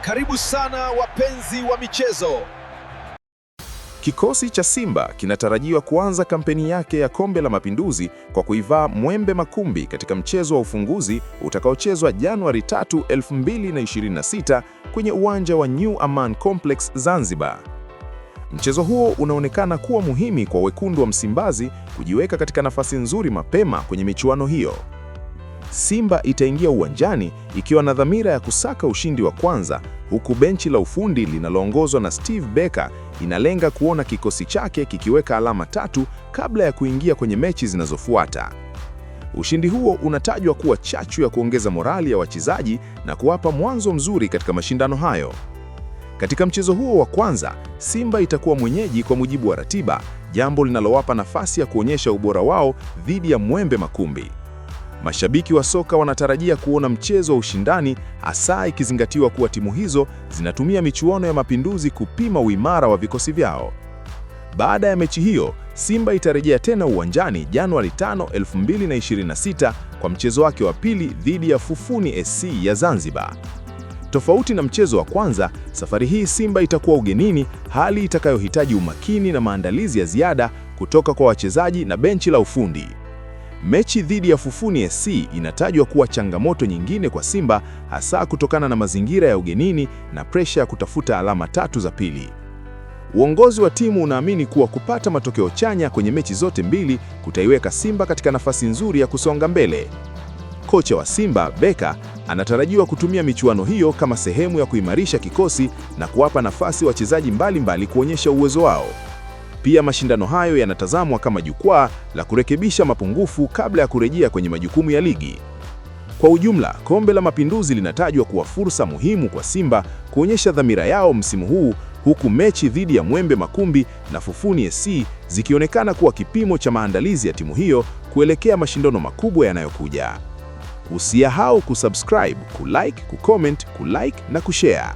Karibu sana wapenzi wa michezo. Kikosi cha Simba kinatarajiwa kuanza kampeni yake ya Kombe la Mapinduzi kwa kuivaa Mwembe Makumbi katika mchezo wa ufunguzi utakaochezwa Januari 3, 2026 kwenye uwanja wa New Amaan Complex, Zanzibar. Mchezo huo unaonekana kuwa muhimu kwa wekundu wa Msimbazi kujiweka katika nafasi nzuri mapema kwenye michuano hiyo. Simba itaingia uwanjani ikiwa na dhamira ya kusaka ushindi wa kwanza, huku benchi la ufundi linaloongozwa na Steve Barker inalenga kuona kikosi chake kikiweka alama 3 kabla ya kuingia kwenye mechi zinazofuata. Ushindi huo unatajwa kuwa chachu ya kuongeza morali ya wachezaji na kuwapa mwanzo mzuri katika mashindano hayo. Katika mchezo huo wa kwanza, Simba itakuwa mwenyeji kwa mujibu wa ratiba, jambo linalowapa nafasi ya kuonyesha ubora wao dhidi ya Mwembe Makumbi. Mashabiki wa soka wanatarajia kuona mchezo wa ushindani, hasa ikizingatiwa kuwa timu hizo zinatumia michuano ya Mapinduzi kupima uimara wa vikosi vyao. Baada ya mechi hiyo, Simba itarejea tena uwanjani Januari 5, 2026 kwa mchezo wake wa pili dhidi ya Fufuni SC ya Zanzibar. Tofauti na mchezo wa kwanza, safari hii Simba itakuwa ugenini, hali itakayohitaji umakini na maandalizi ya ziada kutoka kwa wachezaji na benchi la ufundi. Mechi dhidi ya Fufuni SC inatajwa kuwa changamoto nyingine kwa Simba, hasa kutokana na mazingira ya ugenini na presha ya kutafuta alama 3 za pili. Uongozi wa timu unaamini kuwa kupata matokeo chanya kwenye mechi zote mbili kutaiweka Simba katika nafasi nzuri ya kusonga mbele. Kocha wa Simba, Barker, anatarajiwa kutumia michuano hiyo kama sehemu ya kuimarisha kikosi na kuwapa nafasi wachezaji mbalimbali kuonyesha uwezo wao. Pia mashindano hayo yanatazamwa kama jukwaa la kurekebisha mapungufu kabla ya kurejea kwenye majukumu ya ligi. Kwa ujumla, Kombe la Mapinduzi linatajwa kuwa fursa muhimu kwa Simba kuonyesha dhamira yao msimu huu, huku mechi dhidi ya Mwembe Makumbi na Fufuni SC zikionekana kuwa kipimo cha maandalizi ya timu hiyo kuelekea mashindano makubwa yanayokuja. Usisahau kusubscribe, kulike, kucomment, kulike na kushare.